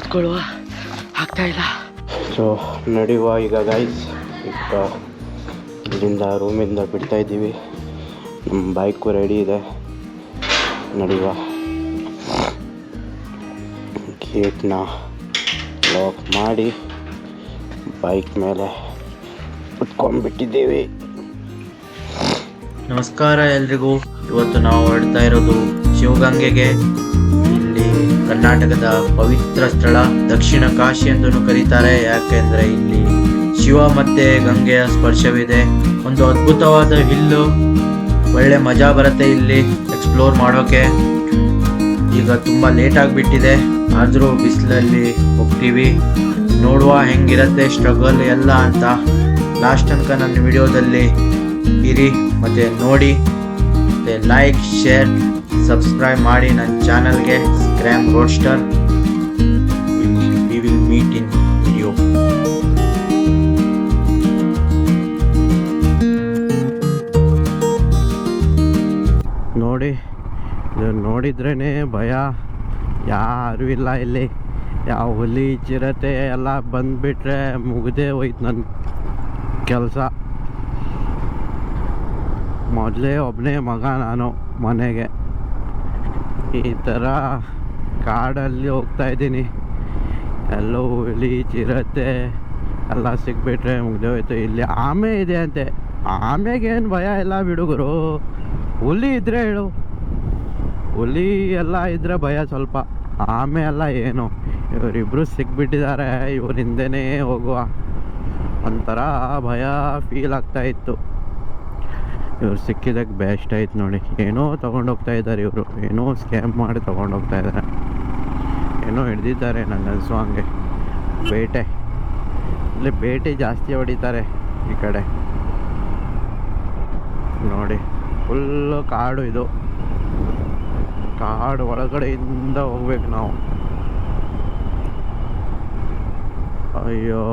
ಕೂತ್ಕೊಳ್ಳುವ ಆಗ್ತಾ ಇಲ್ಲ. ಸೊ ನಡೆಯುವ ಈಗ ಗೈಸ್. ಈಗ ಇಲ್ಲಿಂದ ರೂಮಿಂದ ಬಿಡ್ತಾ ಇದ್ದೀವಿ. ನಮ್ಮ ಬೈಕು ರೆಡಿ ಇದೆ. ನಡೆಯುವ. ಗೇಟ್ನ ಲಾಕ್ ಮಾಡಿ ಬೈಕ್ ಮೇಲೆ ಕುತ್ಕೊಂಡ್ಬಿಟ್ಟಿದ್ದೀವಿ. ನಮಸ್ಕಾರ ಎಲ್ರಿಗೂ. ಇವತ್ತು ನಾವು ಹೊರಡ್ತಾ ಇರೋದು ಶಿವಗಂಗೆಗೆ. ಇಲ್ಲಿ ಕರ್ನಾಟಕದ ಪವಿತ್ರ ಸ್ಥಳ, ದಕ್ಷಿಣ ಕಾಶಿ ಎಂದು ಕರೀತಾರೆ. ಯಾಕೆಂದ್ರೆ ಇಲ್ಲಿ ಶಿವ ಮತ್ತೆ ಗಂಗೆಯ ಸ್ಪರ್ಶವಿದೆ. ಒಂದು ಅದ್ಭುತವಾದ ಹಿಲ್ಲು, ಒಳ್ಳೆ ಮಜಾ ಬರುತ್ತೆ ಇಲ್ಲಿ ಎಕ್ಸ್ಪ್ಲೋರ್ ಮಾಡೋಕೆ. ಈಗ ತುಂಬಾ ಲೇಟ್ ಆಗಿಬಿಟ್ಟಿದೆ, ಆದರೂ ಬಿಸಿಲಲ್ಲಿ ಹೋಗ್ತೀವಿ. ನೋಡುವ ಹೆಂಗಿರತ್ತೆ ಸ್ಟ್ರಗಲ್ ಎಲ್ಲ ಅಂತ. ಲಾಸ್ಟ್ ತನಕ ನನ್ನ ವಿಡಿಯೋದಲ್ಲಿ ಇರಿ ಮತ್ತೆ ನೋಡಿ. ಮತ್ತೆ ಲೈಕ್, ಶೇರ್, ಸಬ್ಸ್ಕ್ರೈಬ್ ಮಾಡಿ ನನ್ನ ಚಾನಲ್ಗೆ scram roadster. We will meet in video. ನೋಡಿ, ಇದು ನೋಡಿದ್ರೇ ಭಯ. ಯಾರೂ ಇಲ್ಲ ಇಲ್ಲಿ. ಯಾವ ಹುಲಿ ಚಿರತೆ ಎಲ್ಲ ಬಂದುಬಿಟ್ರೆ ಮುಗಿದೇ ಹೋಯ್ತು ನನ್ನ ಕೆಲಸ. ಮೊದಲೇ ಒಬ್ಬನೇ ಮಗ ನಾನು ಮನೆಗೆ. ಈ ಥರ ಕಾಡಲ್ಲಿ ಹೋಗ್ತಾ ಇದ್ದೀನಿ. ಎಲ್ಲೋ ಹುಲಿ ಚಿರತೆ ಎಲ್ಲ ಸಿಕ್ಬಿಟ್ರೆ ಮುಗ್ದೇ ಹೋಯ್ತು. ಇಲ್ಲಿ ಆಮೆ ಇದೆ ಅಂತೆ. ಆಮೆಗೇನು ಭಯ ಇಲ್ಲ ಬಿಡುಗರು. ಹುಲಿ ಇದ್ದರೆ ಹೇಳು, ಹುಲಿ ಎಲ್ಲ ಇದ್ದರೆ ಭಯ ಸ್ವಲ್ಪ. ಆಮೆ ಎಲ್ಲ ಏನು. ಇವರಿಬ್ಬರು ಸಿಕ್ಬಿಟ್ಟಿದ್ದಾರೆ. ಇವ್ರ ಹಿಂದೆನೇ ಹೋಗುವ ಒಂಥರ ಭಯ ಫೀಲ್ ಆಗ್ತಾ ಇತ್ತು. ಇವ್ರು ಸಿಕ್ಕಿದ್ದಕ್ಕೆ ಬೆಸ್ಟ್ ಆಯ್ತು ನೋಡಿ. ಏನೋ ತೊಗೊಂಡೋಗ್ತಾ ಇದ್ದಾರೆ ಇವರು. ಏನೋ ಸ್ಕ್ಯಾಮ್ ಮಾಡಿ ತೊಗೊಂಡೋಗ್ತಾ ಇದ್ದಾರೆ. ಏನೋ ಹಿಡ್ದಿದ್ದಾರೆ ನಂಗೆ ಅನಿಸೋ ಹಂಗೆ. ಬೇಟೆ, ಇಲ್ಲಿ ಬೇಟೆ ಜಾಸ್ತಿ ಹೊಡಿತಾರೆ ಈ ಕಡೆ ನೋಡಿ. ಫುಲ್ಲು ಕಾಡು ಇದು. ಕಾಡು ಒಳಗಡೆಯಿಂದ ಹೋಗ್ಬೇಕು ನಾವು. ಅಯ್ಯೋ,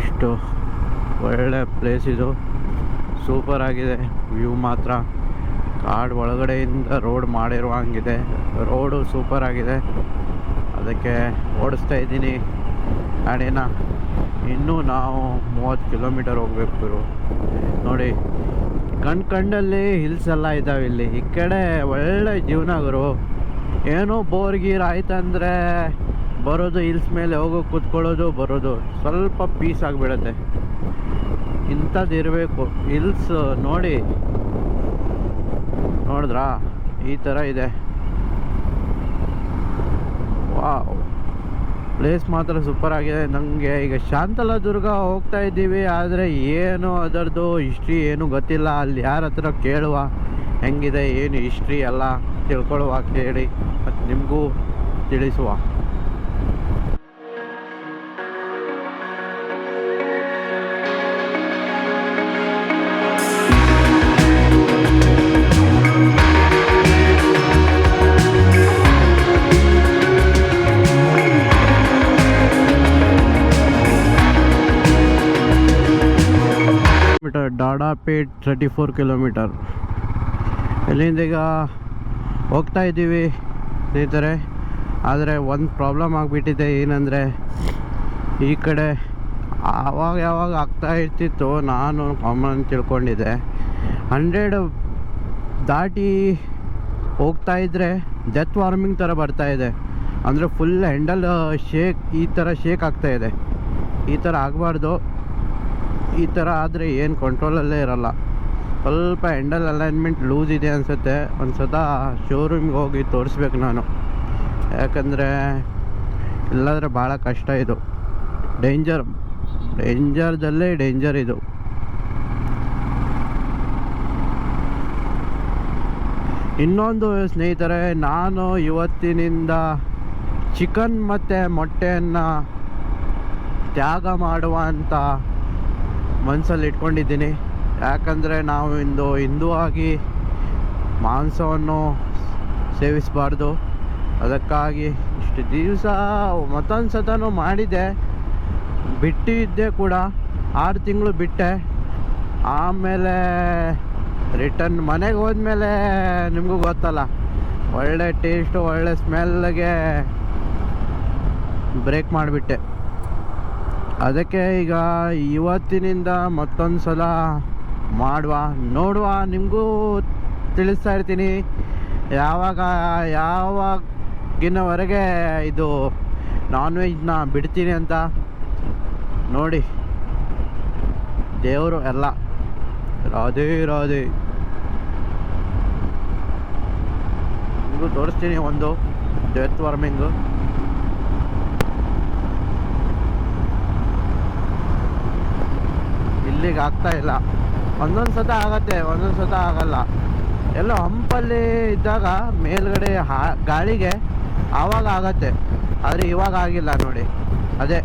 ಎಷ್ಟು ಒಳ್ಳೆ ಪ್ಲೇಸ್ ಇದು. ಸೂಪರ್ ಆಗಿದೆ ವ್ಯೂ ಮಾತ್ರ. ಕಾಡು ಒಳಗಡೆಯಿಂದ ರೋಡ್ ಮಾಡಿರುವ ಹಂಗಿದೆ. ರೋಡು ಸೂಪರ್ ಆಗಿದೆ, ಅದಕ್ಕೆ ಓಡಿಸ್ತಾ ಇದ್ದೀನಿ ಗಾಡಿನ. ಇನ್ನೂ ನಾವು 30 ಕಿಲೋಮೀಟರ್ ಹೋಗ್ಬೇಕು ನೋಡಿ. ಕಣ್ಣಲ್ಲಿ ಹಿಲ್ಸ್ ಎಲ್ಲ ಇದ್ದಾವೆ ಇಲ್ಲಿ. ಈ ಕಡೆ ಒಳ್ಳೆ ಜೀವನ ಗುರು. ಏನೋ ಬೋರ್ ಗೀರ್ ಆಯ್ತಂದರೆ ಬರೋದು, ಹಿಲ್ಸ್ ಮೇಲೆ ಹೋಗೋಕೆ ಕೂತ್ಕೊಳ್ಳೋದು, ಬರೋದು. ಸ್ವಲ್ಪ ಪೀಸ್ ಆಗಿಬಿಡುತ್ತೆ. ಇಂಥದ್ದು ಇರಬೇಕು ಹಿಲ್ಸ್ ನೋಡಿ. ನೋಡಿದ್ರಾ, ಈ ಥರ ಇದೆ. ವಾವ್, ಪ್ಲೇಸ್ ಮಾತ್ರ ಸೂಪರ್ ಆಗಿದೆ. ನನಗೆ ಈಗ ಶಾಂತಲಾದುರ್ಗ ಹೋಗ್ತಾ ಇದ್ದೀವಿ, ಆದರೆ ಏನು ಅದರದ್ದು ಹಿಸ್ಟ್ರಿ ಏನು ಗೊತ್ತಿಲ್ಲ. ಅಲ್ಲಿ ಯಾರ ಹತ್ರ ಕೇಳುವ, ಹೆಂಗಿದೆ ಏನು ಹಿಸ್ಟ್ರಿ ಎಲ್ಲ ತಿಳ್ಕೊಳ್ಳುವ, ಕೇಳಿ ಮತ್ತು ನಿಮಗೂ ತಿಳಿಸುವ. ದಾಡಾಪೇಟ್ 34 ಕಿಲೋಮೀಟರ್. ಇಲ್ಲಿಂದ ಈಗ ಹೋಗ್ತಾ ಇದ್ದೀವಿ ಸ್ನೇಹಿತರೆ. ಆದರೆ ಒಂದು ಪ್ರಾಬ್ಲಮ್ ಆಗಿಬಿಟ್ಟಿದೆ. ಏನಂದರೆ ಈ ಕಡೆ ಯಾವಾಗ ಆಗ್ತಾ ಇರ್ತಿತ್ತು, ನಾನು ಕಾಮನ್ ತಿಳ್ಕೊಂಡಿದ್ದೆ 100 ದಾಟಿ ಹೋಗ್ತಾ ಇದ್ದರೆ ಡೆತ್ ವಾರ್ಮಿಂಗ್ ಥರ ಬರ್ತಾಯಿದೆ. ಅಂದರೆ ಫುಲ್ ಹ್ಯಾಂಡಲ್ ಶೇಕ್, ಈ ಥರ ಶೇಕ್ ಆಗ್ತಾಯಿದೆ. ಈ ಥರ ಆಗಬಾರ್ದು. ಈ ಥರ ಆದರೆ ಏನು ಕಂಟ್ರೋಲಲ್ಲೇ ಇರೋಲ್ಲ. ಸ್ವಲ್ಪ ಹ್ಯಾಂಡಲ್ ಅಲೈನ್ಮೆಂಟ್ ಲೂಸ್ ಇದೆ ಅನಿಸುತ್ತೆ. ಒಂದು ಸಲ ಶೋರೂಮ್ಗೆ ಹೋಗಿ ತೋರಿಸ್ಬೇಕು ನಾನು. ಯಾಕಂದರೆ ಇಲ್ಲಾಂದರೆ ಭಾಳ ಕಷ್ಟ ಇದು. ಡೇಂಜರ್ದಲ್ಲೇ ಡೇಂಜರ್ ಇದು. ಇನ್ನೊಂದು ಸ್ನೇಹಿತರೆ, ನಾನು ಇವತ್ತಿನಿಂದ ಚಿಕನ್ ಮತ್ತು ಮೊಟ್ಟೆಯನ್ನು ತ್ಯಾಗ ಮಾಡುವಂಥ ಮನಸ್ಸಲ್ಲಿ ಇಟ್ಕೊಂಡಿದ್ದೀನಿ. ಯಾಕಂದರೆ ನಾವು ಇಂದು ಹಿಂದೂ ಆಗಿ ಮಾಂಸವನ್ನು ಸೇವಿಸಬಾರ್ದು. ಅದಕ್ಕಾಗಿ ಇಷ್ಟು ದಿವಸ ಮತ್ತೊಂದು ಸತನೂ ಮಾಡಿದ್ದೆ, ಬಿಟ್ಟಿದ್ದೆ ಕೂಡ. 6 ತಿಂಗಳು ಬಿಟ್ಟೆ. ಆಮೇಲೆ ರಿಟರ್ನ್ ಮನೆಗೆ ಹೋದ್ಮೇಲೆ ನಿಮಗೂ ಗೊತ್ತಲ್ಲ, ಒಳ್ಳೆ ಟೇಸ್ಟು ಒಳ್ಳೆ ಸ್ಮೆಲ್ಗೆ ಬ್ರೇಕ್ ಮಾಡಿಬಿಟ್ಟೆ. ಅದಕ್ಕೆ ಈಗ ಇವತ್ತಿನಿಂದ ಮತ್ತೊಂದು ಸಲ ನೋಡುವ. ನಿಮಗೂ ತಿಳಿಸ್ತಾ ಇರ್ತೀನಿ ಯಾವಾಗಿನವರೆಗೆ ಇದು ನಾನ್ ವೆಜ್ನ ಬಿಡ್ತೀನಿ ಅಂತ. ನೋಡಿ, ದೇವರು ಎಲ್ಲ. ರಾಧೇ ರಾಧೆ. ನಿಮಗೂ ತೋರಿಸ್ತೀನಿ ಒಂದು ಡೆತ್ ವಾರ್ಮಿಂಗು. ಇಲ್ಲಿಗೆ ಆಗ್ತಾ ಇಲ್ಲ. ಒಂದೊಂದು ಸತ ಆಗತ್ತೆ, ಒಂದೊಂದು ಸತ ಆಗಲ್ಲ. ಎಲ್ಲೋ ಹಂಪಲ್ಲಿ ಇದ್ದಾಗ ಮೇಲ್ಗಡೆ ಗಾಳಿಗೆ ಆವಾಗ ಆಗತ್ತೆ, ಆದರೆ ಇವಾಗ ಆಗಿಲ್ಲ ನೋಡಿ. ಅದೇ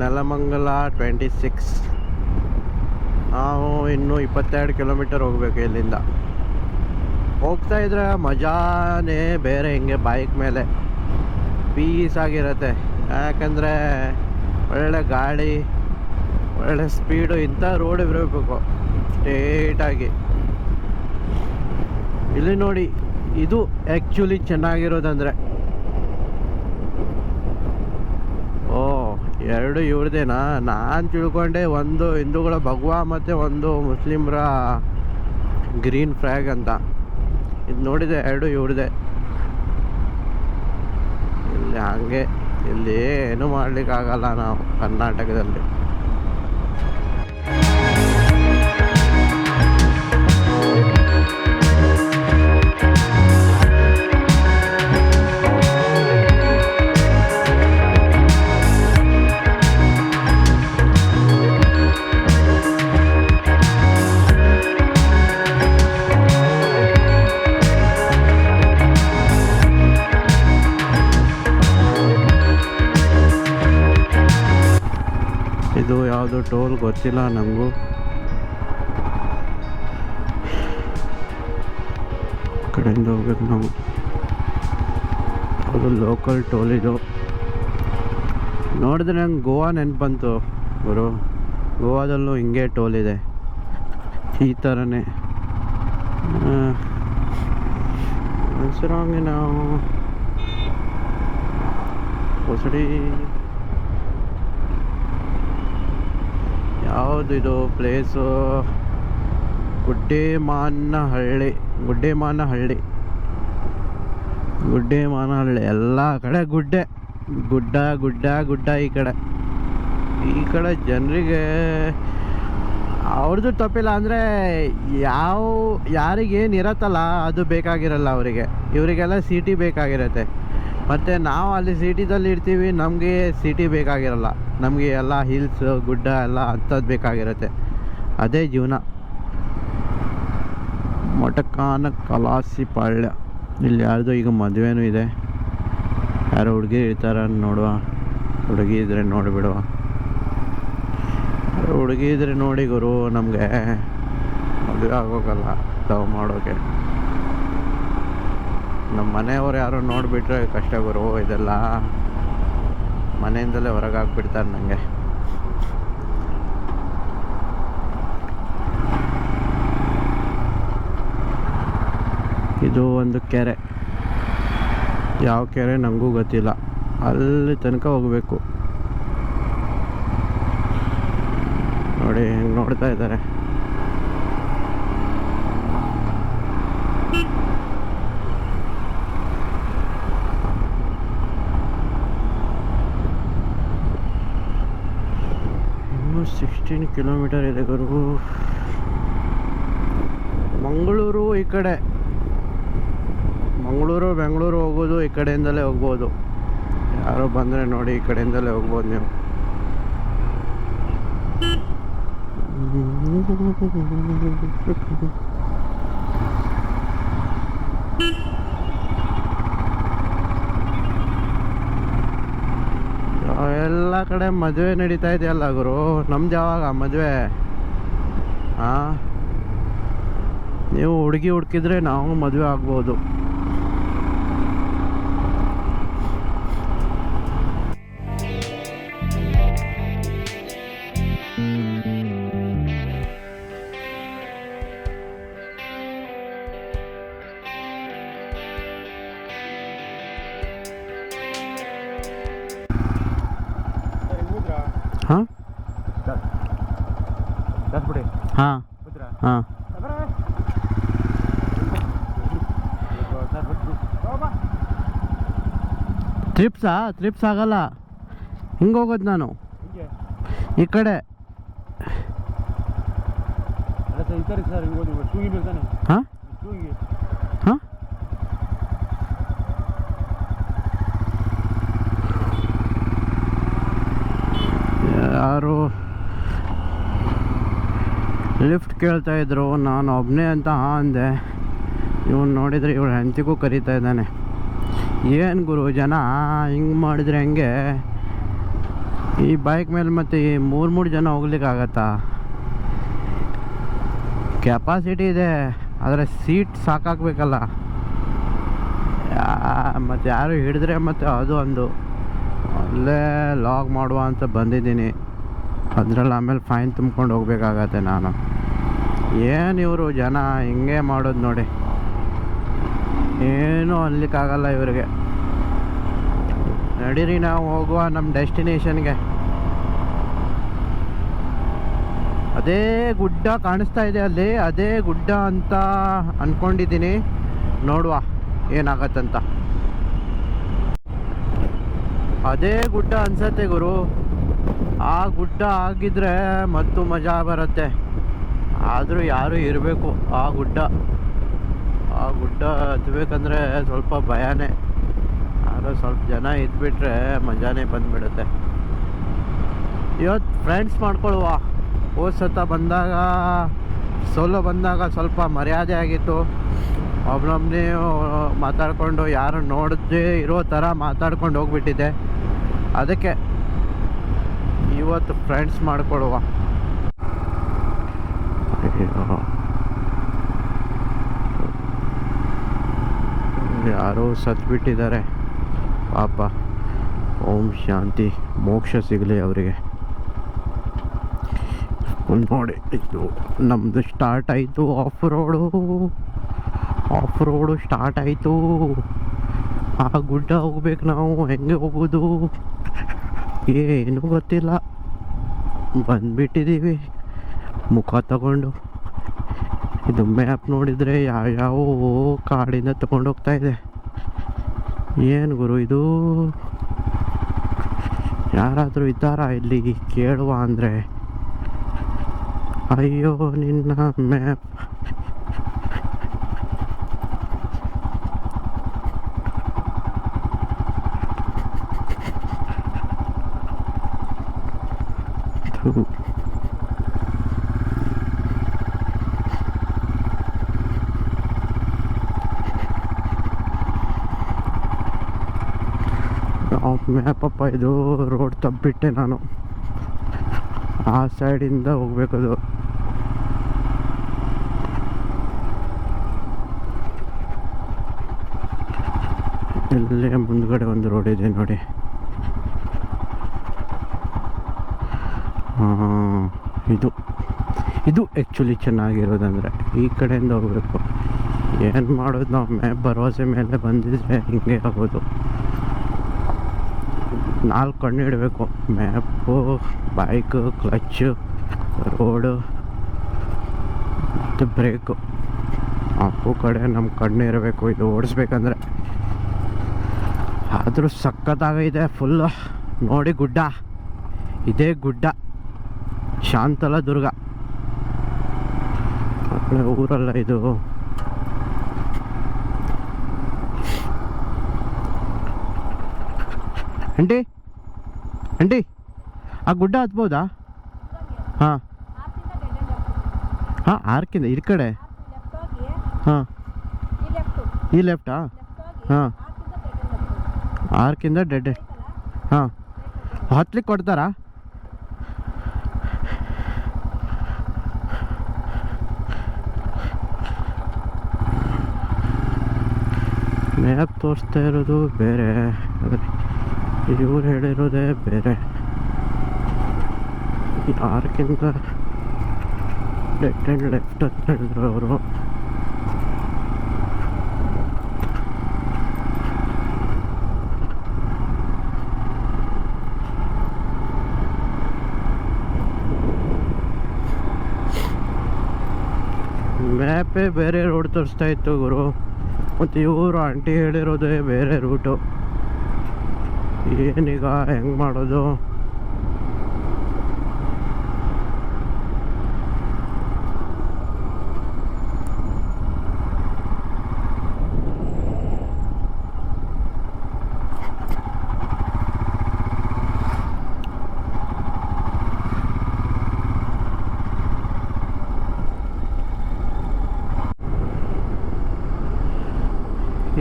ನೆಲಮಂಗಲ 26. ನಾವು ಇನ್ನೂ 22 ಕಿಲೋಮೀಟರ್ ಹೋಗ್ಬೇಕು ಇಲ್ಲಿಂದ. ಹೋಗ್ತಾ ಇದ್ರೆ ಮಜಾನೇ ಬೇರೆ. ಹಿಂಗೆ ಬೈಕ್ ಮೇಲೆ ಪೀಸ್ ಆಗಿರುತ್ತೆ. ಯಾಕಂದರೆ ಒಳ್ಳೆ ಗಾಳಿ, ಒಳ್ಳೆ ಸ್ಪೀಡು. ಇಂಥ ರೋಡ್ ಇರಬೇಕು ಸ್ಟ್ರೇಟಾಗಿ. ಇಲ್ಲಿ ನೋಡಿ, ಇದು ಆ್ಯಕ್ಚುಲಿ ಚೆನ್ನಾಗಿರೋದಂದರೆ, ಎರಡು ಇವ್ರದೇನಾ? ನಾನು ತಿಳ್ಕೊಂಡೆ ಒಂದು ಹಿಂದೂಗಳ ಭಗವಾ ಮತ್ತು ಒಂದು ಮುಸ್ಲಿಮ್ರ ಗ್ರೀನ್ ಫ್ಲ್ಯಾಗ್ ಅಂತ. ಇದು ನೋಡಿದೆ, ಎರಡು ಇವ್ರದೇ. ಇಲ್ಲಿ ಹಂಗೆ, ಇಲ್ಲಿ ಏನೂ ಮಾಡಲಿಕ್ಕಾಗಲ್ಲ ನಾವು ಕರ್ನಾಟಕದಲ್ಲಿ. ಇದು ಯಾವುದು ಟೋಲ್ ಗೊತ್ತಿಲ್ಲ ನಮಗೂ. ಕಡೆಯಿಂದ ಹೋಗ್ಬೇಕು ನಾವು. ಅದು ಲೋಕಲ್ ಟೋಲ್. ಇದು ನೋಡಿದ್ರೆ ನಂಗೆ ಗೋವಾ ನೆನಪು ಬಂತು ಗುರು. ಗೋವಾದಲ್ಲೂ ಹಿಂಗೆ ಟೋಲ್ ಇದೆ, ಈ ಥರನೇ. ಹೆಸರಾಗಿ ನಾವು ಹೊಸಡಿ, ಯಾವುದಿದು ಪ್ಲೇಸು? ಗುಡ್ಡೇಮಾನಹಳ್ಳಿ. ಎಲ್ಲ ಕಡೆ ಗುಡ್ಡ. ಈ ಕಡೆ ಜನರಿಗೆ ಅವ್ರದ್ದು ತಪ್ಪಿಲ್ಲ. ಅಂದರೆ ಯಾರಿಗೇನು ಇರತ್ತಲ್ಲ ಅದು ಬೇಕಾಗಿರಲ್ಲ ಅವರಿಗೆ. ಇವರಿಗೆಲ್ಲ ಸಿಟಿ ಬೇಕಾಗಿರತ್ತೆ. ಮತ್ತು ನಾವು ಅಲ್ಲಿ ಸಿಟಿದಲ್ಲಿ ಇರ್ತೀವಿ, ನಮಗೆ ಸಿಟಿ ಬೇಕಾಗಿರಲ್ಲ. ನಮಗೆ ಎಲ್ಲ ಹಿಲ್ಸ್, ಗುಡ್ಡ ಎಲ್ಲ ಅಂಥದ್ದು ಬೇಕಾಗಿರುತ್ತೆ. ಅದೇ ಜೀವನ. ಮೊಟಕಾನ ಕಲಾಸಿ ಪಾಳ್ಯ. ಇಲ್ಲಿ ಯಾರ್ದು ಈಗ ಮದುವೆನೂ ಇದೆ. ಯಾರೋ ಹುಡುಗಿ ಇರ್ತಾರ ನೋಡುವ. ಹುಡುಗಿ ಇದ್ರೆ ನೋಡಿಬಿಡುವ. ಹುಡುಗಿ ಇದ್ರೆ ನೋಡಿ ಗುರು, ನಮಗೆ ಮದುವೆ ಆಗೋಗಲ್ಲ ಲವ್ ಮಾಡೋಕೆ. ನಮ್ಮ ಮನೆಯವ್ರು ಯಾರು ನೋಡಿಬಿಟ್ರೆ ಕಷ್ಟ ಗುರು. ಇದೆಲ್ಲ ಮನೆಯಿಂದಲೇ ಹೊರಗೆ ಹಾಕ್ಬಿಡ್ತಾರೆ ನನಗೆ. ಇದು ಒಂದು ಕೆರೆ. ಯಾವ ಕೆರೆ ನನಗೂ ಗೊತ್ತಿಲ್ಲ. ಅಲ್ಲಿ ತನಕ ಹೋಗಬೇಕು. ನೋಡಿ ಹೆಂಗೆ ನೋಡ್ತಾ ಇದ್ದಾರೆ. 16 ಕಿಲೋಮೀಟರ್ ಇದೆ ಗುರು. ಮಂಗಳೂರು ಈ ಕಡೆ, ಮಂಗಳೂರು ಬೆಂಗಳೂರು ಹೋಗೋದು ಈ ಕಡೆಯಿಂದಲೇ ಹೋಗ್ಬೋದು. ಯಾರೋ ಬಂದರೆ ನೋಡಿ, ಈ ಕಡೆಯಿಂದಲೇ ಹೋಗ್ಬೋದು ನೀವು. ಎಲ್ಲ ಕಡೆ ಮದುವೆ ನಡೀತಾ ಇದೆಯಲ್ಲ ಗುರು. ನಮ್ದು ಯಾವಾಗ ಮದುವೆ? ಹಾಂ, ನೀವು ಹುಡುಗಿ ಹುಡುಕಿದ್ರೆ ನಾವು ಮದುವೆ ಆಗ್ಬೋದು. ಹಾಂ ಹಾಂ ಹಾಂ. ಟ್ರಿಪ್ಸ್ ಆಗಲ್ಲ, ಹಿಂಗೆ ಹೋಗೋದು ನಾನು ಈ ಕಡೆ. ಹಾಂ ಹಾಂ, ಯಾರು ಲಿಫ್ಟ್ ಕೇಳ್ತಾ ಇದ್ರು, ನಾನು ಒಬ್ಬನೇ ಅಂತ ಹಾಂ ಅಂದೆ. ಇವನು ನೋಡಿದರೆ ಇವಳು ಹೆಂಡತಿಗೂ ಕರೀತಾ ಇದ್ದಾನೆ. ಏನು ಗುರು ಜನ ಹಿಂಗೆ ಮಾಡಿದರೆ ಹೆಂಗೆ? ಈ ಬೈಕ್ ಮೇಲೆ ಮತ್ತು ಈ ಮೂರು ಜನ ಹೋಗ್ಲಿಕ್ಕಾಗತ್ತಾ? ಕೆಪಾಸಿಟಿ ಇದೆ, ಆದರೆ ಸೀಟ್ ಸಾಕಾಗಬೇಕಲ್ಲ. ಮತ್ತು ಯಾರು ಹಿಡಿದ್ರೆ ಮತ್ತು ಅದು ಒಂದು ಅಲ್ಲೇ ಲಾಗ್ ಮಾಡುವ ಅಂತ ಬಂದಿದ್ದೀನಿ. ಅದರಲ್ಲಿ ಆಮೇಲೆ ಫೈನ್ ತುಂಬ್ಕೊಂಡು ಹೋಗ್ಬೇಕಾಗತ್ತೆ ನಾನು. ಏನು ಇವರು ಜನ ಹಿಂಗೆ ಮಾಡೋದು ನೋಡಿ, ಏನೂ ಅನ್ಲಿಕ್ಕಾಗಲ್ಲ ಇವರಿಗೆ. ನಡೀರಿ ನಾವು ಹೋಗುವ ನಮ್ಮ ಡೆಸ್ಟಿನೇಷನ್ಗೆ. ಅದೇ ಗುಡ್ಡ ಕಾಣಿಸ್ತಾ ಇದೆ ಅಲ್ಲಿ, ಅದೇ ಗುಡ್ಡ ಅಂತ ಅಂದ್ಕೊಂಡಿದ್ದೀನಿ. ನೋಡುವ ಏನಾಗತ್ತಂತ. ಅದೇ ಗುಡ್ಡ ಅನ್ಸತ್ತೆ ಗುರು. ಆ ಗುಡ್ಡ ಆಗಿದ್ರೆ ಮತ್ತು ಮಜಾ ಬರುತ್ತೆ. ಆದರೂ ಯಾರು ಇರಬೇಕು ಆ ಗುಡ್ಡ ಹತ್ಬೇಕಂದ್ರೆ ಸ್ವಲ್ಪ ಭಯನೇ. ಯಾರೋ ಸ್ವಲ್ಪ ಜನ ಇದ್ಬಿಟ್ರೆ ಮಜಾನೇ ಬಂದುಬಿಡುತ್ತೆ. ಇವತ್ತು ಫ್ರೆಂಡ್ಸ್ ಮಾಡ್ಕೊಳ್ಳುವ. ಹೋದ ಸತ ಬಂದಾಗ ಸೋಲೋ ಬಂದಾಗ ಸ್ವಲ್ಪ ಮರ್ಯಾದೆ ಆಗಿತ್ತು. ಒಬ್ಬೊಬ್ಬನೇ ಮಾತಾಡಿಕೊಂಡು ಯಾರು ನೋಡದೇ ಇರೋ ಥರ ಮಾತಾಡ್ಕೊಂಡು ಹೋಗ್ಬಿಟ್ಟಿದ್ದೆ. ಅದಕ್ಕೆ ಇವತ್ತು ಫ್ರೆಂಡ್ಸ್ ಮಾಡ್ಕೊಳ್ಳುವ. ಯಾರೋ ಸತ್ಬಿಟ್ಟಿದ್ದಾರೆ ಪಾಪ. ಓಂ ಶಾಂತಿ, ಮೋಕ್ಷ ಸಿಗಲಿ ಅವರಿಗೆ. ನೋಡಿ, ಇದು ನಮ್ಮದು ಸ್ಟಾರ್ಟ್ ಆಯಿತು. ಆಫ್ ರೋಡು ಸ್ಟಾರ್ಟ್ ಆಯಿತು. ಆ ಗುಡ್ಡ ಹೋಗ್ಬೇಕು ನಾವು. ಹೆಂಗೆ ಹೋಗೋದು ಏನೂ ಗೊತ್ತಿಲ್ಲ. ಬಂದ್ಬಿಟ್ಟಿದ್ದೀವಿ ಮುಖ ತಗೊಂಡು. ಇದು ಮ್ಯಾಪ್ ನೋಡಿದರೆ ಯಾವ ಕಾಡಿಂದ ತಗೊಂಡೋಗ್ತಾ ಇದೆ. ಏನು ಗುರು ಇದು? ಯಾರಾದರೂ ಇದ್ದಾರಾ ಇಲ್ಲಿ ಕೇಳುವ ಅಂದರೆ? ಅಯ್ಯೋ ನಿನ್ನ ಮ್ಯಾಪ್. ಮ್ಯಾಪಪ್ಪ ಇದು. ರೋಡ್ ತಪ್ಪಿಬಿಟ್ಟೆ ನಾನು. ಆ ಸೈಡಿಂದ ಹೋಗ್ಬೇಕದು. ಇಲ್ಲೇ ಮುಂದ್ಗಡೆ ಒಂದು ರೋಡ್ ಇದೆ ನೋಡಿ. ಇದು ಆ್ಯಕ್ಚುಲಿ ಚೆನ್ನಾಗಿರೋದಂದರೆ ಈ ಕಡೆಯಿಂದ ಹೋಗ್ಬೇಕು. ಏನು ಮಾಡೋದು ನಾವು? ಮ್ಯಾಪ್ ಭರವಸೆ ಮೇಲೆ ಬಂದಿದ್ರೆ ಹಿಂಗೆ ಆಗೋದು. 4 ಕಣ್ಣು ಇಡಬೇಕು: ಮ್ಯಾಪು, ಬೈಕು, ಕ್ಲಚ್ಚು, ರೋಡು ಮತ್ತು ಬ್ರೇಕು. 4 ಕಡೆ ನಮ್ಮ ಕಣ್ಣು ಇರಬೇಕು ಇದು ಓಡಿಸ್ಬೇಕಂದ್ರೆ. ಆದರೂ ಸಖತ್ತಾಗಿದೆ ಫುಲ್ಲು. ನೋಡಿ ಗುಡ್ಡ, ಇದೇ ಗುಡ್ಡ ಶಾಂತಲ ದುರ್ಗ ಊರಲ್ಲ ಇದು. ಆಂಟಿ ಆಂಟಿ ಆ ಗುಡ್ಡ ಹತ್ಬೋದಾ? ಹಾಂ ಹಾಂ, ಆರ್ಕಿಂದ ಈ ಕಡೆ. ಹಾಂ, ಈ ಲೆಫ್ಟಾ? ಹಾಂ, ಆರ್ಕಿಂದ ಡೆಡ್. ಹಾಂ, ಹತ್ಲಿಕ್ಕೆ ಕೊಡ್ತಾರಾ? ಮ್ಯಾಪ್ ತೋರಿಸ್ತಾ ಇರೋದು ಬೇರೆ, ಆದರೆ ಇವ್ರು ಹೇಳಿರೋದೇ ಬೇರೆ. ಈ ಆರ್ಕಿಂದ ಲೆಫ್ಟ್ ಆ್ಯಂಡ್ ಲೆಫ್ಟ್ ಅಂತ ಹೇಳಿದ್ರು ಅವರು. ಮ್ಯಾಪೇ ಬೇರೆ ರೋಡ್ ತೋರಿಸ್ತಾ ಇತ್ತು ಗುರು, ಮತ್ತು ಇವರು ಆಂಟಿ ಹೇಳಿರೋದೇ ಬೇರೆ ರೂಟು. ಏನೀಗ ಹೆಂಗೆ ಮಾಡೋದು?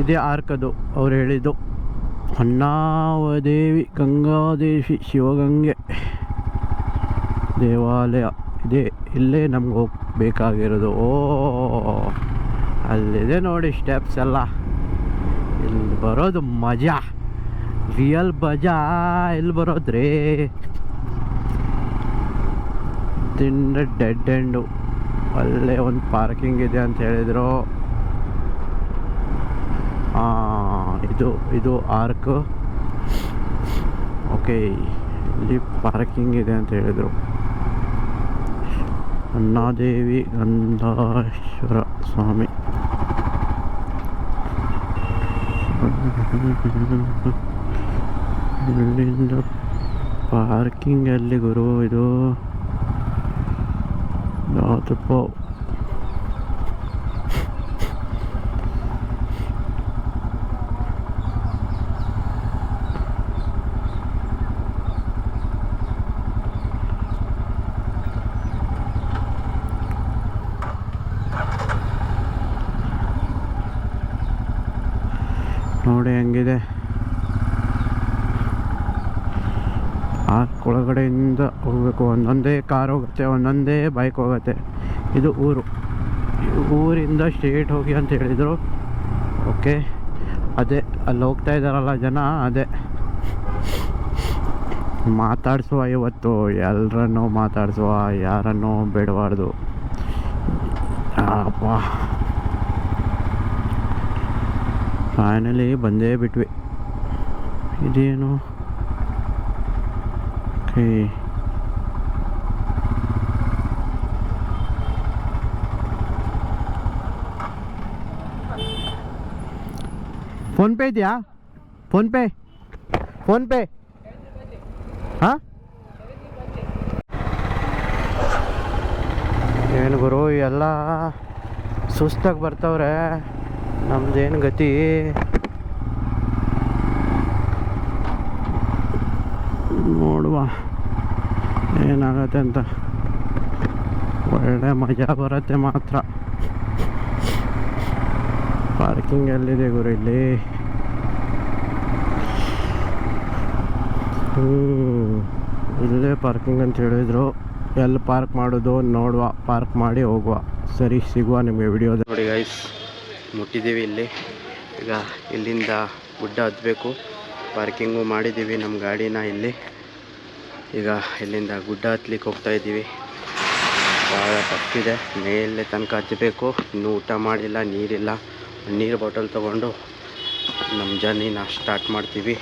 ಇದೇ ಆರ್ಕದು ಅವ್ರು ಹೇಳಿದ್ದು. ಹೊನ್ನಾವದೇವಿ ಗಂಗಾದೇವಿ ಶಿವಗಂಗೆ ದೇವಾಲಯ ಇದೆ, ಇಲ್ಲೇ ನಮ್ಗೆ ಹೋಗ್ಬೇಕಾಗಿರೋದು. ಓ ಅಲ್ಲಿದೆ ನೋಡಿ ಸ್ಟೆಪ್ಸ್ ಎಲ್ಲ. ಇಲ್ಲಿ ಬರೋದು ಮಜಾ, ರಿಯಲ್ ಮಜಾ ಇಲ್ಲಿ ಬರೋದ್ರಿ. ತಿಂಡ ಡೆಡ್ ಎಂಡು. ಅಲ್ಲೇ ಒಂದು ಪಾರ್ಕಿಂಗ್ ಇದೆ ಅಂತ ಹೇಳಿದರು. ಇದು ಆರ್ಕ್. ಓಕೆ, ಇಲ್ಲಿ ಪಾರ್ಕಿಂಗ್ ಇದೆ ಅಂತ ಹೇಳಿದರು. ಅಣ್ಣಾದೇವಿ ಗಂಧಾಶ್ವರ ಸ್ವಾಮಿ. ಇಲ್ಲಿಂದ ಪಾರ್ಕಿಂಗ್ ಎಲ್ಲಿ ಗುರು? ಇದು ಯಾವುದಪ್ಪ? ನೋಡಿ ಹೆಂಗಿದೆ. ಆರ್ಕ್ ಒಳಗಡೆಯಿಂದ ಹೋಗ್ಬೇಕು. ಒಂದೊಂದೇ ಕಾರ್ ಹೋಗುತ್ತೆ, ಒಂದೊಂದೇ ಬೈಕ್ ಹೋಗುತ್ತೆ. ಇದು ಊರಿಂದ ಸ್ಟ್ರೇಟ್ ಹೋಗಿ ಅಂತ ಹೇಳಿದರು. ಓಕೆ, ಅದೇ ಅಲ್ಲಿ ಹೋಗ್ತಾ ಇದ್ದಾರಲ್ಲ ಜನ, ಅದೇ ಮಾತಾಡಿಸುವ. ಇವತ್ತು ಎಲ್ಲರನ್ನೂ ಮಾತಾಡಿಸುವ, ಯಾರನ್ನೂ ಬಿಡಬಾರ್ದು. ಅಪ್ಪ, ಫೈನಲಿ ಬಂದೇ ಬಿಟ್ವಿ. ಇದೇನು? ಓಕೆ, ಫೋನ್ಪೇ ಇದೆಯಾ? ಫೋನ್ಪೇ ಹಾಂ? ಏನು ಗುರು ಎಲ್ಲ ಸುಸ್ತಾಗಿ ಬರ್ತವ್ರೆ, ನಮ್ದೇನು ಗತಿ? ನೋಡುವ ಏನಾಗತ್ತೆ ಅಂತ. ಒಳ್ಳೆ ಮಜಾ ಬರುತ್ತೆ ಮಾತ್ರ. ಪಾರ್ಕಿಂಗ್ ಎಲ್ಲಿದೆ ಗುರು ಇಲ್ಲಿ? ಇಲ್ಲೇ ಪಾರ್ಕಿಂಗ್ ಅಂತ ಹೇಳಿದ್ರು. ಎಲ್ಲಿ ಪಾರ್ಕ್ ಮಾಡೋದು ನೋಡುವ, ಪಾರ್ಕ್ ಮಾಡಿ ಹೋಗುವ. ಸರಿ, ಸಿಗುವ ನಿಮಗೆ ವಿಡಿಯೋದ. ನೋಡಿ ಗೈಸ್, ಮುಟ್ಟಿದ್ದೀವಿ ಇಲ್ಲಿ. ಈಗ ಇಲ್ಲಿಂದ ಗುಡ್ಡ ಹತ್ತಬೇಕು. ಪಾರ್ಕಿಂಗು ಮಾಡಿದ್ದೀವಿ ನಮ್ಮ ಗಾಡಿನ ಇಲ್ಲಿ. ಈಗ ಇಲ್ಲಿಂದ ಗುಡ್ಡ ಹತ್ಲಿಕ್ಕೆ ಹೋಗ್ತಾಯಿದ್ದೀವಿ. ಭಾಳ ತಪ್ಪಿದೆ, ಮೇಲೆ ತನಕ ಹತ್ತಬೇಕು. ಇನ್ನೂ ಊಟ ಮಾಡಿಲ್ಲ, ನೀರಿಲ್ಲ. ನೀರು ಬಾಟಲ್ ತೊಗೊಂಡು ನಮ್ಮ ಜರ್ನಿನ ಸ್ಟಾರ್ಟ್ ಮಾಡ್ತೀವಿ.